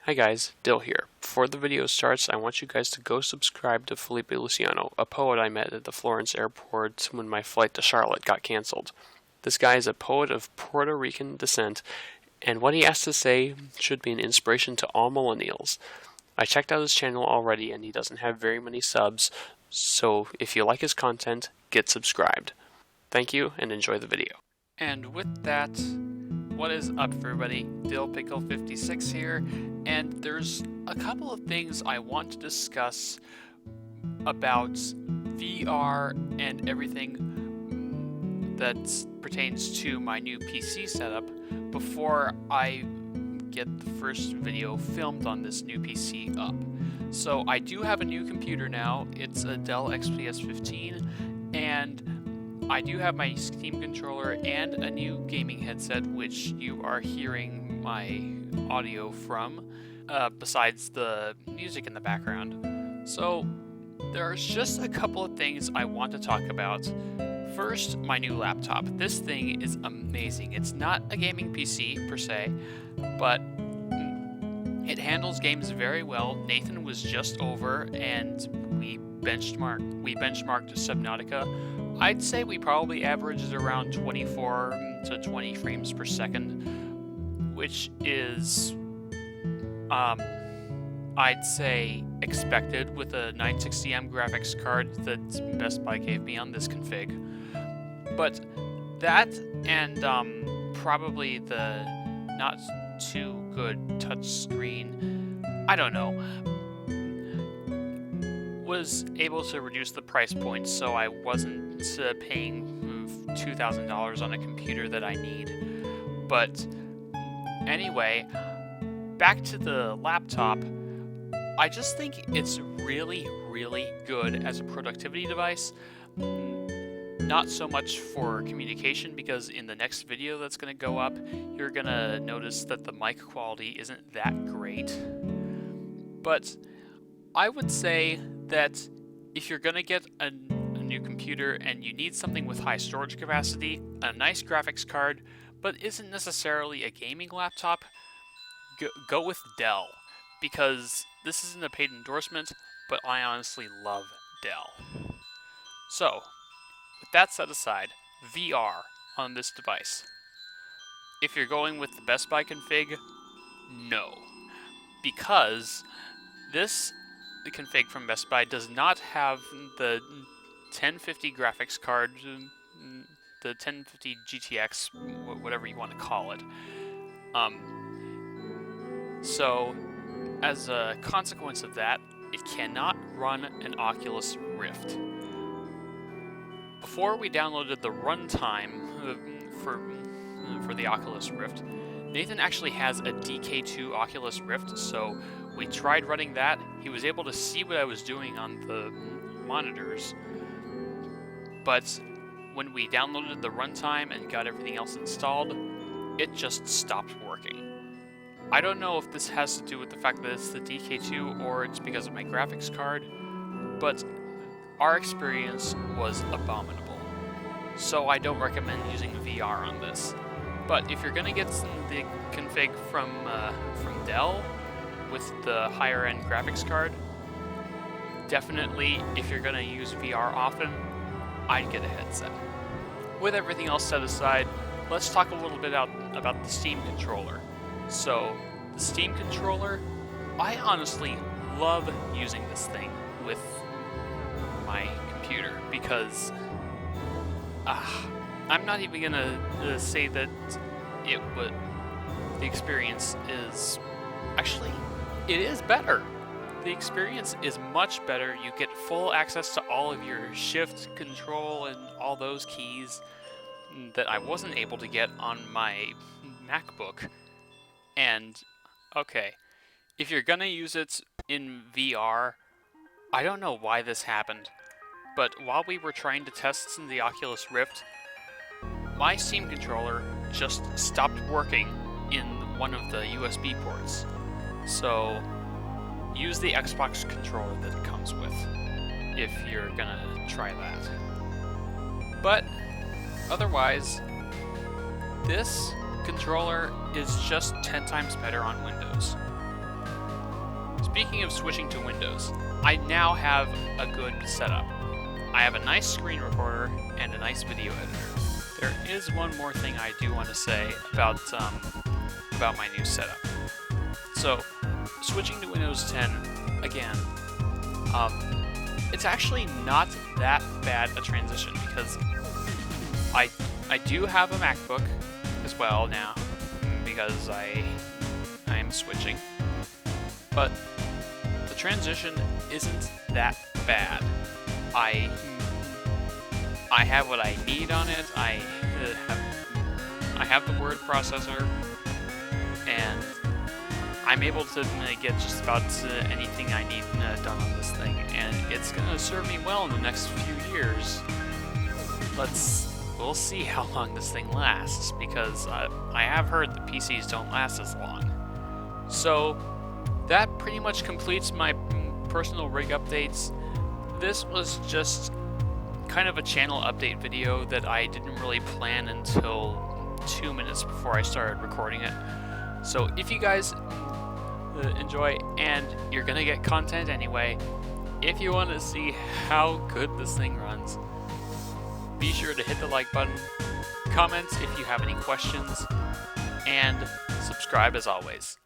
Hi guys, Dill here. Before the video starts, I want you guys to go subscribe to Felipe Luciano, a poet I met at the Florence airport when my flight to Charlotte got canceled. This guy is a poet of Puerto Rican descent, and what he has to say should be an inspiration to all millennials. I checked out his channel already and he doesn't have very many subs, so if you like his content, get subscribed. Thank you and enjoy the video. And with that, what is up everybody? Dill Pickle 56 here, and there's a couple of things I want to discuss about VR and everything that pertains to my new PC setup before I get the first video filmed on this new PC up. So I do have a new computer now. It's a Dell XPS 15, and I do have my Steam controller and a new gaming headset, which you are hearing my audio from, besides the music in the background. So there's just a couple of things I want to talk about. First, my new laptop. This thing is amazing. It's not a gaming PC per se, but it handles games very well. Nathan was just over and we benchmarked Subnautica. I'd say we probably averaged around 24 to 20 frames per second, which is, I'd say expected with a 960M graphics card that Best Buy gave me on this config. But that and probably the not too good touchscreen, I don't know, was able to reduce the price point so I wasn't paying $2,000 on a computer that I need. But anyway, back to the laptop, I just think it's really, really good as a productivity device. Not so much for communication, because in the next video that's going to go up, you're going to notice that the mic quality isn't that great. But I would say that if you're going to get a new computer and you need something with high storage capacity, a nice graphics card, but isn't necessarily a gaming laptop, go with Dell. Because this isn't a paid endorsement, but I honestly love Dell. So, with that set aside, VR on this device. If you're going with the Best Buy config, no. Because this config from Best Buy does not have the 1050 graphics card, the 1050 GTX, whatever you want to call it. So, as a consequence of that, it cannot run an Oculus Rift. Before we downloaded the runtime for the Oculus Rift, Nathan actually has a DK2 Oculus Rift, so we tried running that. He was able to see what I was doing on the monitors, but when we downloaded the runtime and got everything else installed, it just stopped working. I don't know if this has to do with the fact that it's the DK2 or it's because of my graphics card, but our experience was abominable. So I don't recommend using VR on this. But if you're going to get the config from Dell with the higher end graphics card, definitely if you're going to use VR often, I'd get a headset. With everything else set aside, let's talk a little bit about the Steam controller. So, the Steam controller, I honestly love using this thing with my computer because I'm not even gonna say that the experience is actually, it is better. The experience is much better. You get full access to all of your shift, control, and all those keys that I wasn't able to get on my MacBook. And, okay, if you're gonna use it in VR, I don't know why this happened, but while we were trying to test the Oculus Rift, my Steam controller just stopped working in one of the USB ports. So, use the Xbox controller that it comes with, if you're gonna try that. But, otherwise, this controller is just 10 times better on Windows. speaking of switching to Windows, I now have a good setup. I have a nice screen recorder and a nice video editor. There is one more thing I do want to say about my new setup. So, switching to Windows 10 again, it's actually not that bad a transition because I do have a MacBook as well now because I'm switching, but the transition isn't that bad. I have what I need on it. I have the word processor, and I'm able to get just about anything I need done on this thing, and it's gonna serve me well in the next few years. We'll see how long this thing lasts, because I have heard that PCs don't last as long. So that pretty much completes my personal rig updates. This was just kind of a channel update video that I didn't really plan until 2 minutes before I started recording it. So if you guys enjoy, and you're gonna get content anyway, if you want to see how good this thing runs, be sure to hit the like button, comment if you have any questions, and subscribe as always.